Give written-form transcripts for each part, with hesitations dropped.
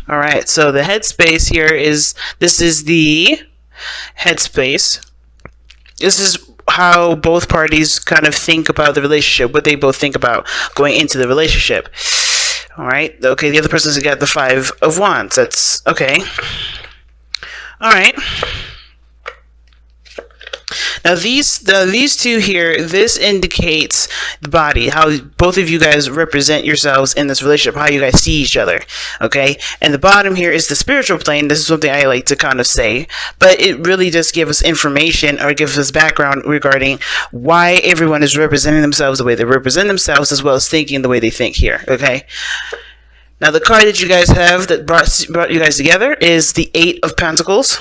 All right, so the headspace here is, this is the headspace. This is how both parties kind of think about the relationship, what they both think about going into the relationship. All right, okay, the other person's got the Five of Wands. That's okay. All right. Now these two here, this indicates the body, how both of you guys represent yourselves in this relationship, how you guys see each other, okay? And the bottom here is the spiritual plane. This is something I like to kind of say, but it really just gives us information or gives us background regarding why everyone is representing themselves the way they represent themselves, as well as thinking the way they think here, okay? Now the card that you guys have that brought you guys together is the Eight of Pentacles.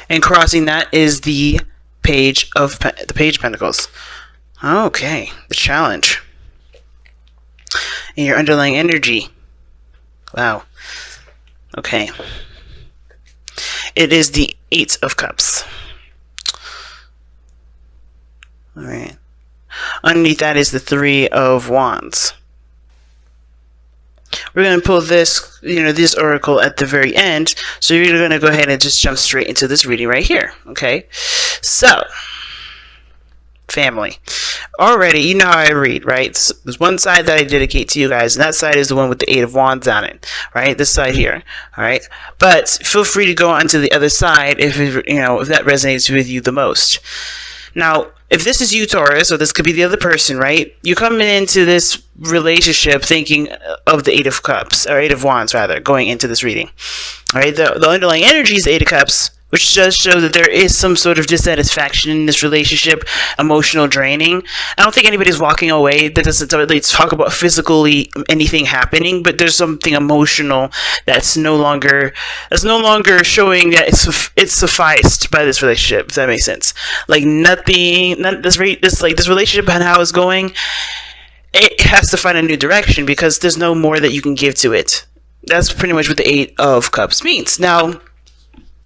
And crossing that is the Page of Pentacles. Okay, the challenge. And your underlying energy. Wow. Okay. It is the Eight of Cups. Alright. Underneath that is the Three of Wands. We're going to pull this, this oracle at the very end. So you're going to go ahead and just jump straight into this reading right here. Okay. So, family. Already, you know how I read, right? There's one side that I dedicate to you guys, and that side is the one with the Eight of Wands on it, right? This side here, all right? But feel free to go on to the other side if that resonates with you the most. Now, if this is you, Taurus, or this could be the other person, right? You're coming into this relationship thinking of the Eight of Cups, or Eight of Wands, rather, going into this reading. All right, the underlying energy is the Eight of Cups, which does show that there is some sort of dissatisfaction in this relationship, emotional draining. I don't think anybody's walking away. That doesn't really talk about physically anything happening, but there's something emotional that's no longer showing that it's sufficed by this relationship, if that makes sense. Like this relationship and how it's going, it has to find a new direction because there's no more that you can give to it. That's pretty much what the Eight of Cups means.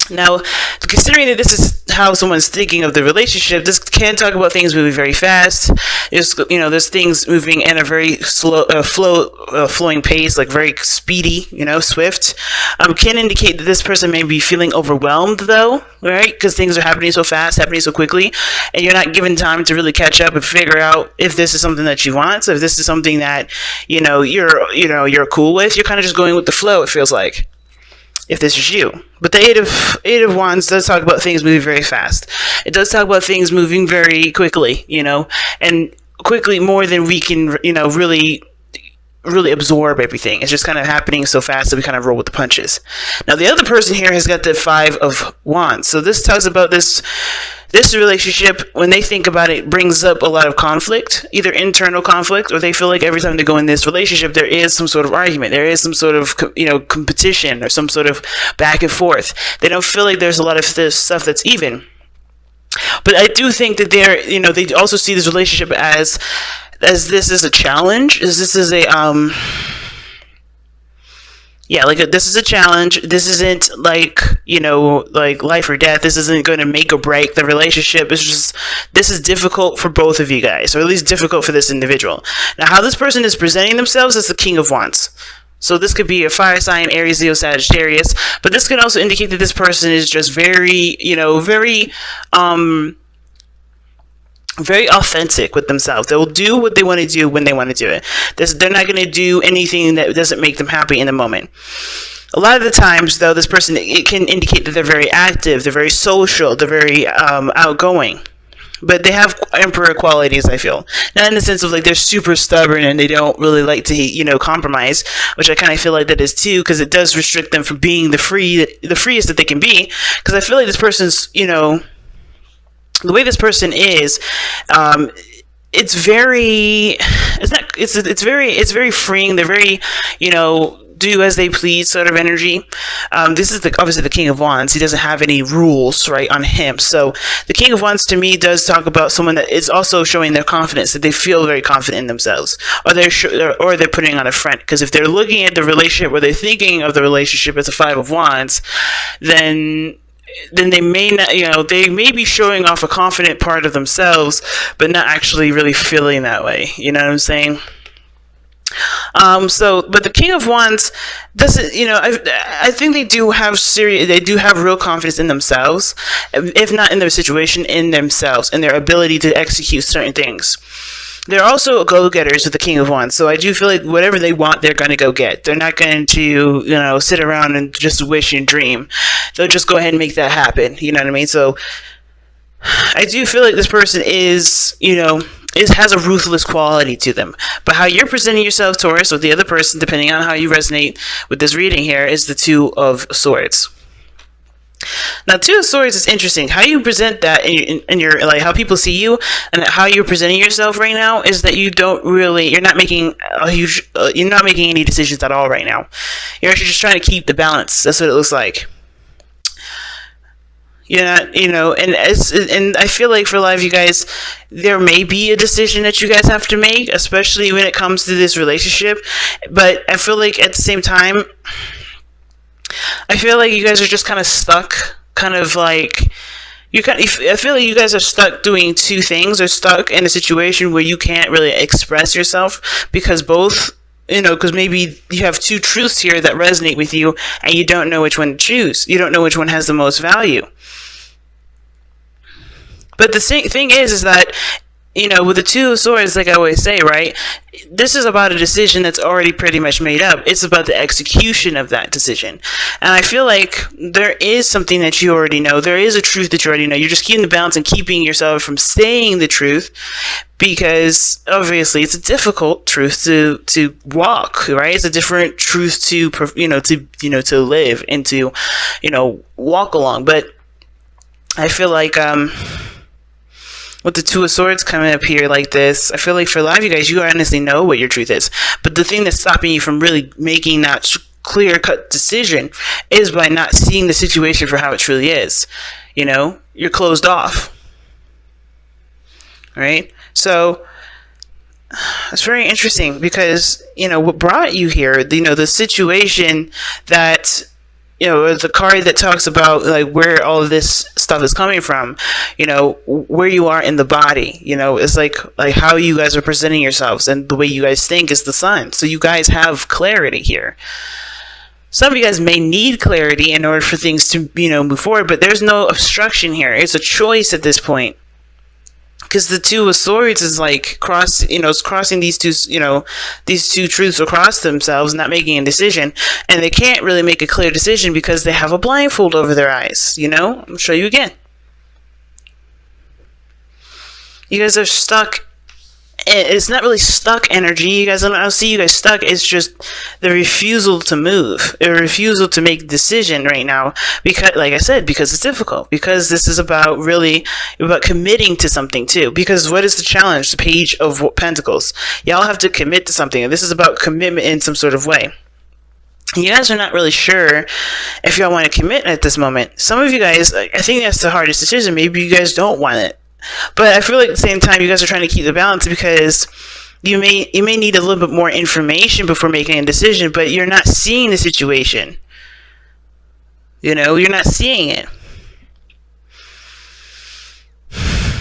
Now, considering that this is how someone's thinking of the relationship, this can talk about things moving very fast. There's things moving at a very slow, flowing pace, like very speedy, swift. Can indicate that this person may be feeling overwhelmed, though, right? Because things are happening so fast, happening so quickly, and you're not given time to really catch up and figure out if this is something that you want. So if this is something that you're cool with, you're kind of just going with the flow. It feels like, if this is you. But the Eight of Wands does talk about things moving very fast. It does talk about things moving very quickly, and quickly more than we can, really absorb everything. It's just kind of happening so fast that we kind of roll with the punches. Now, the other person here has got the Five of Wands. So this talks about this relationship, when they think about it, brings up a lot of conflict, either internal conflict, or they feel like every time they go in this relationship, there is some sort of argument, there is some sort of, competition, or some sort of back and forth. They don't feel like there's a lot of this stuff that's even. But I do think that they also see this relationship as this is a challenge, this is a, this is a challenge. This isn't like life or death. This isn't going to make or break the relationship. It's just, this is difficult for both of you guys, or at least difficult for this individual. Now, how this person is presenting themselves is the King of Wands. So this could be a fire sign, Aries, Leo, Sagittarius, but this could also indicate that this person is just very authentic with themselves. They'll do what they want to do when they want to do it. They're not going to do anything that doesn't make them happy in the moment. A lot of the times, though, this person, it can indicate that they're very active, they're very social, they're very outgoing. But they have emperor qualities, I feel. Not in the sense of like they're super stubborn and they don't really like to, compromise, which I kind of feel like that is too, because it does restrict them from being the freest that they can be. Because I feel like this person's, the way this person is, it's very freeing. They're very, do as they please sort of energy. This is obviously the King of Wands. He doesn't have any rules, right, on him. So the King of Wands to me does talk about someone that is also showing their confidence, that they feel very confident in themselves, or they're putting on a front. Because if they're looking at the relationship, or they're thinking of the relationship as a Five of Wands, then they may not, they may be showing off a confident part of themselves, but not actually really feeling that way. You know what I'm saying? But the King of Wands doesn't, I think they do have real confidence in themselves, if not in their situation, in themselves, and their ability to execute certain things. They're also go-getters with the King of Wands, so I do feel like whatever they want, they're going to go get. They're not going to, sit around and just wish and dream. They'll just go ahead and make that happen. You know what I mean? So I do feel like this person has a ruthless quality to them. But how you're presenting yourself, Taurus, with the other person, depending on how you resonate with this reading here, is the Two of Swords. Now, Two of Swords is interesting. How you present that in your like how people see you and how you're presenting yourself right now is that you're not making any decisions at all right now. You're actually just trying to keep the balance. That's what it looks like. You're not, and I feel like for a lot of you guys, there may be a decision that you guys have to make, especially when it comes to this relationship. But I feel like at the same time, I feel like you guys are just kind of stuck, I feel like you guys are stuck doing two things, or stuck in a situation where you can't really express yourself because because maybe you have two truths here that resonate with you and you don't know which one to choose. You don't know which one has the most value. But the thing is that, with the Two of Swords, like I always say, right, this is about a decision that's already pretty much made up. It's about the execution of that decision. And I feel like there is something that you already know. There is a truth that you already know. You're just keeping the balance and keeping yourself from saying the truth because, obviously, it's a difficult truth to walk, right? It's a different truth to live and to, walk along. But I feel like, with the Two of Swords coming up here like this, I feel like for a lot of you guys, you honestly know what your truth is. But the thing that's stopping you from really making that clear-cut decision is by not seeing the situation for how it truly is. You're closed off. Right? So it's very interesting because, what brought you here, the situation that, the card that talks about like where all of this stuff is coming from, where you are in the body, it's like how you guys are presenting yourselves and the way you guys think is the Sun. So you guys have clarity here. Some of you guys may need clarity in order for things to, move forward, but there's no obstruction here. It's a choice at this point. Because the Two of Swords is like it's crossing these two truths across themselves, not making a decision, and they can't really make a clear decision because they have a blindfold over their eyes. I'll show you again. You guys are stuck. It's not really stuck energy. You guys, I don't see you guys stuck. It's just the refusal to move, a refusal to make a decision right now. Because, like I said, because it's difficult. Because this is about committing to something too. Because what is the challenge? The Page of Pentacles. Y'all have to commit to something, and this is about commitment in some sort of way. You guys are not really sure if y'all want to commit at this moment. Some of you guys, I think that's the hardest decision. Maybe you guys don't want it. But I feel like at the same time, you guys are trying to keep the balance because you may need a little bit more information before making a decision, but you're not seeing the situation. You're not seeing it.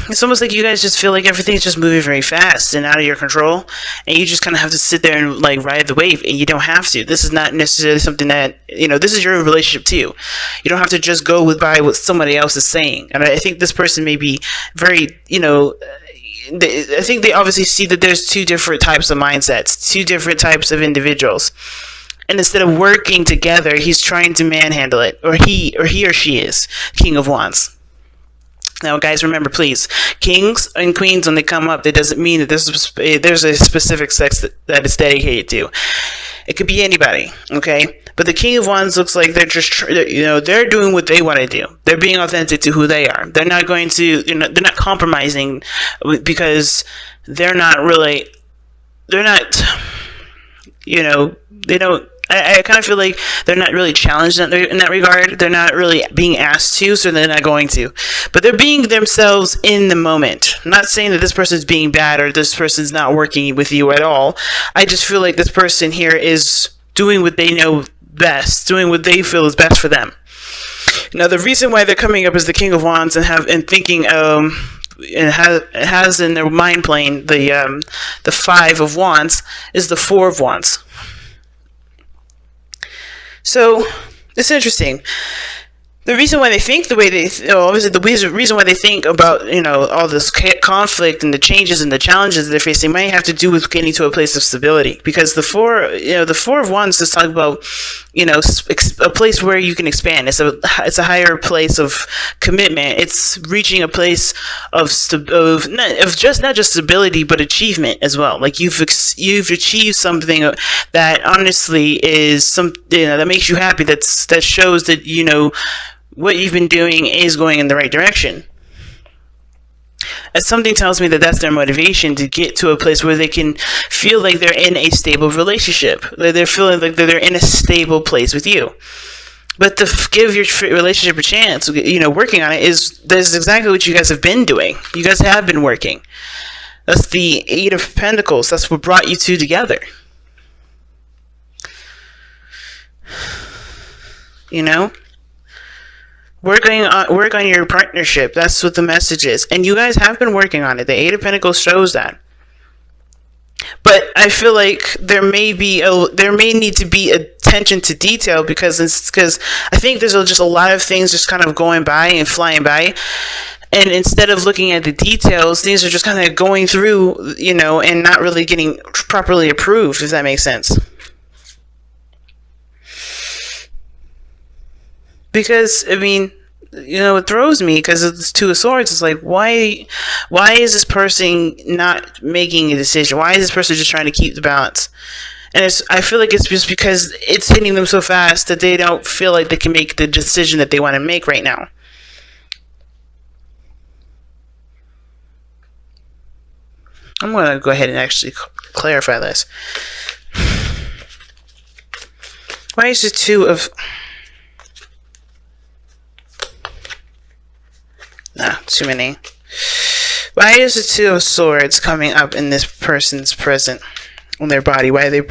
It's almost like you guys just feel like everything's just moving very fast and out of your control, and you just kind of have to sit there and like ride the wave, and you don't have to. This is not necessarily something that, this is your relationship too. You don't have to just go by what somebody else is saying. And I think this person may be very, I think they obviously see that there's two different types of mindsets, two different types of individuals. And instead of working together, he's trying to manhandle it, or he or she is King of Wands. Now, guys, remember, please, kings and queens, when they come up, that doesn't mean that there's a specific sex that it's dedicated to. It could be anybody, okay? But the King of Wands looks like they're doing what they want to do. They're being authentic to who they are. They're not going to, they're not compromising because they don't. I kind of feel like they're not really challenged in that regard. They're not really being asked to, so they're not going to. But they're being themselves in the moment. I'm not saying that this person's being bad or this person's not working with you at all. I just feel like this person here is doing what they know best, doing what they feel is best for them. Now, the reason why they're coming up as the King of Wands and thinking has in their mind plane the Five of Wands is the Four of Wands. So it's interesting. The reason why they think the way they, obviously the reason why they think about, all this conflict and the changes and the challenges that they're facing might have to do with getting to a place of stability. Because the Four of Wands is talking about, a place where you can expand. It's a higher place of commitment. It's reaching a place of not just stability, but achievement as well. Like you've achieved something that honestly is that makes you happy. That shows that what you've been doing is going in the right direction. And something tells me that that's their motivation to get to a place where they can feel like they're in a stable relationship. They're feeling like they're in a stable place with you. But to give your relationship a chance, working on it that's exactly what you guys have been doing. You guys have been working. That's the Eight of Pentacles. That's what brought you two together. Work on your partnership. That's what the message is. And you guys have been working on it. The Eight of Pentacles shows that. But I feel like there may need to be attention to detail because I think there's just a lot of things just kind of going by and flying by. And instead of looking at the details, things are just kind of going through, and not really getting properly approved, if that makes sense. Because, it throws me because it's Two of Swords. It's like, why is this person not making a decision? Why is this person just trying to keep the balance? And I feel like it's just because it's hitting them so fast that they don't feel like they can make the decision that they want to make right now. I'm going to go ahead and actually clarify this. Why is the Two of... too many. Why is the Two of Swords coming up in this person's present on their body? Why are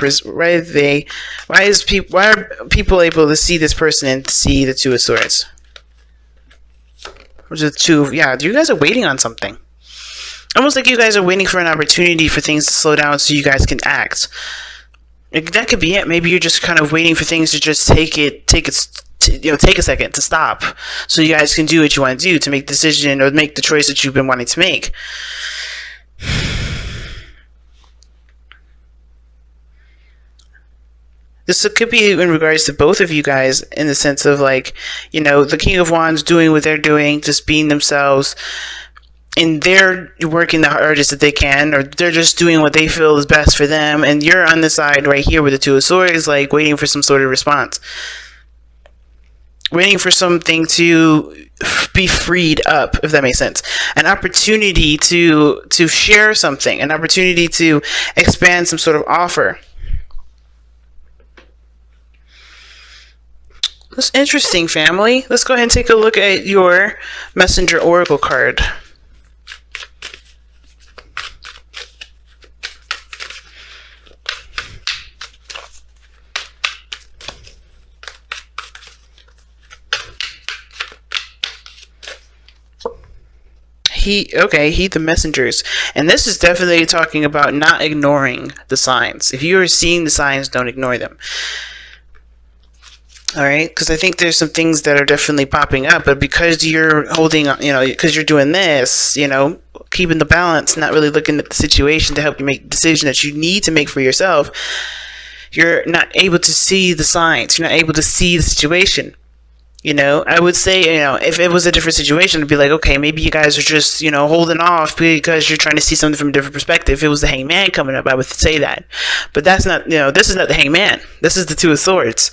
people able to see this person and see the Two of Swords? Or you guys are waiting on something. Almost like you guys are waiting for an opportunity for things to slow down so you guys can act. That could be it. Maybe you're just kind of waiting for things to just take a second to stop so you guys can do what you want to do to make the decision or make the choice that you've been wanting to make. This could be in regards to both of you guys in the sense of the King of Wands doing what they're doing, just being themselves, and they're working the hardest that they can, or they're just doing what they feel is best for them, and you're on the side right here with the Two of Swords, waiting for some sort of response. Waiting for something to be freed up, if that makes sense. An opportunity to share something, an opportunity to expand some sort of offer. That's interesting, family. Let's go ahead and take a look at your Messenger Oracle card. Heed the messengers. And this is definitely talking about not ignoring the signs. If you are seeing the signs, don't ignore them. Alright? Because I think there's some things that are definitely popping up, but because you're holding, because you're doing this, keeping the balance, not really looking at the situation to help you make the decision that you need to make for yourself, you're not able to see the signs. You're not able to see the situation. I would say, if it was a different situation, it'd be like, okay, maybe you guys are just, holding off because you're trying to see something from a different perspective. If it was the Hangman coming up, I would say that. But that's not, this is not the Hangman. This is the Two of Swords.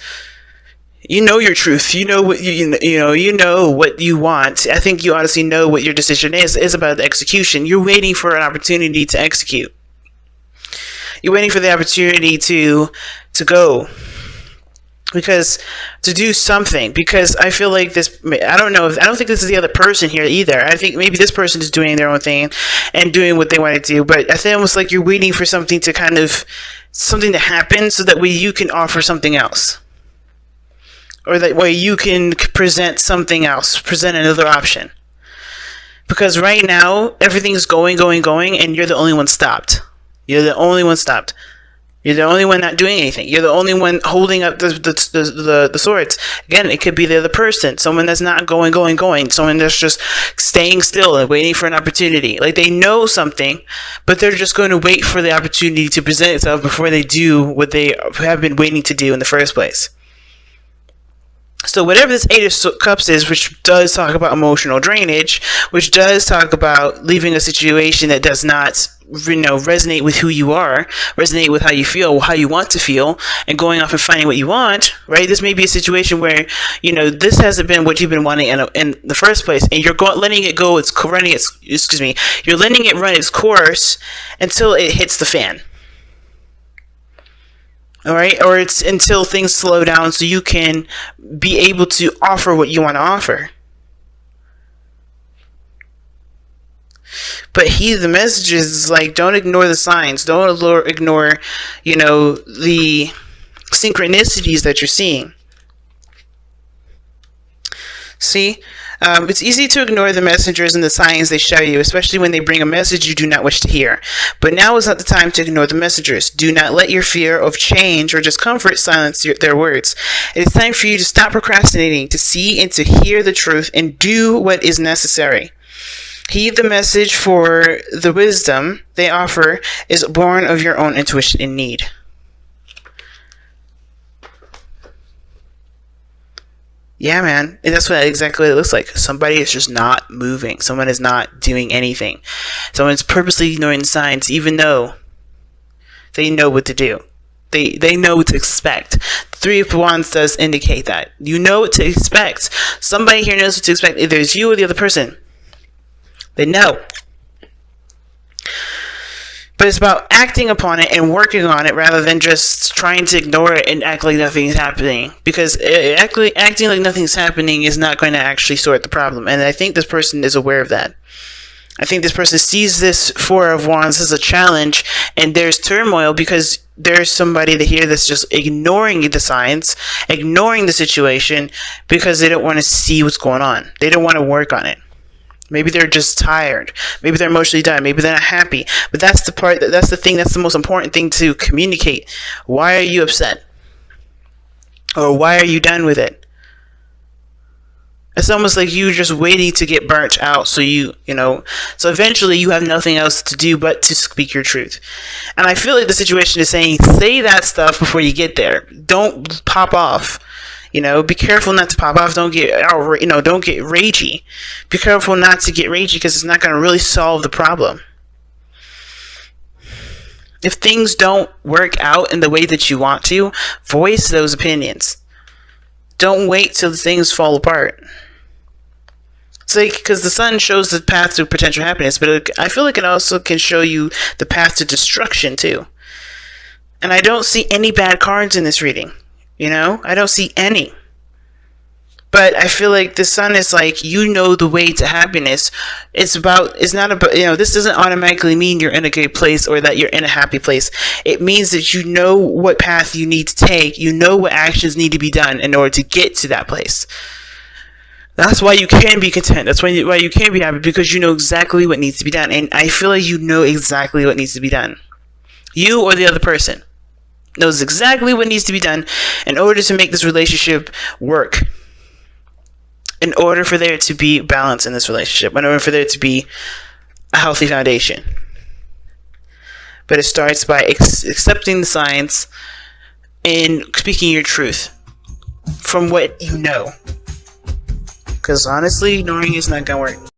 You know your truth. You know what you know what you want. I think you honestly know what your decision is about the execution. You're waiting for an opportunity to execute. You're waiting for the opportunity to go. Because to do something, because I feel like this, I don't think this is the other person here either. I think maybe this person is doing their own thing and doing what they want to do, but I think almost like you're waiting for something to happen so that way you can offer something else. Or that way you can present something else, present another option. Because right now, everything's going, and you're the only one stopped. You're the only one stopped. You're the only one not doing anything. You're the only one holding up the swords. Again, it could be the other person. Someone that's not going. Someone that's just staying still and waiting for an opportunity. Like, they know something, but they're just going to wait for the opportunity to present itself before they do what they have been waiting to do in the first place. So whatever this Eight of Cups is, which does talk about emotional drainage, which does talk about leaving a situation that does not, resonate with who you are, resonate with how you feel, how you want to feel, and going off and finding what you want, right? This may be a situation where, this hasn't been what you've been wanting in the first place, and you're letting it go. You're letting it run its course until it hits the fan. All right, or it's until things slow down so you can be able to offer what you want to offer. But heed the messages is like, don't ignore the signs. Don't ignore, the synchronicities that you're seeing. See? It's easy to ignore the messengers and the signs they show you, especially when they bring a message you do not wish to hear. But now is not the time to ignore the messengers. Do not let your fear of change or discomfort silence their words. It is time for you to stop procrastinating, to see and to hear the truth, and do what is necessary. Heed the message, for the wisdom they offer is born of your own intuition and need. Yeah, man. And that's exactly what it looks like. Somebody is just not moving. Someone is not doing anything. Someone's purposely ignoring the signs, even though they know what to do. They know what to expect. The Three of Wands does indicate that. You know what to expect. Somebody here knows what to expect. Either it's you or the other person. They know. But it's about acting upon it and working on it rather than just trying to ignore it and act like nothing's happening. Because acting like nothing's happening is not going to actually sort the problem. And I think this person is aware of that. I think this person sees this Four of Wands as a challenge, and there's turmoil because there's somebody to hear that's just ignoring the signs, ignoring the situation because they don't want to see what's going on. They don't want to work on it. Maybe they're just tired. Maybe they're emotionally done. Maybe they're not happy. But that's the most important thing to communicate. Why are you upset? Or why are you done with it? It's almost like you just waiting to get burnt out. So so eventually you have nothing else to do but to speak your truth. And I feel like the situation is saying, say that stuff before you get there. Don't pop off. Be careful not to pop off. Don't get don't get ragey. Be careful not to get ragey because it's not going to really solve the problem. If things don't work out in the way that you want to, voice those opinions. Don't wait till things fall apart. It's like, because the sun shows the path to potential happiness, but I feel like it also can show you the path to destruction too. And I don't see any bad cards in this reading. I don't see any. But I feel like the sun is like, the way to happiness. It's not about, this doesn't automatically mean you're in a good place or that you're in a happy place. It means that you know what path you need to take. You know what actions need to be done in order to get to that place. That's why you can be content. That's why you can be happy, because you know exactly what needs to be done. And I feel like you know exactly what needs to be done. You or the other person knows exactly what needs to be done in order to make this relationship work. In order for there to be balance in this relationship. In order for there to be a healthy foundation. But it starts by accepting the signs and speaking your truth from what you know. Because honestly, ignoring is not going to work.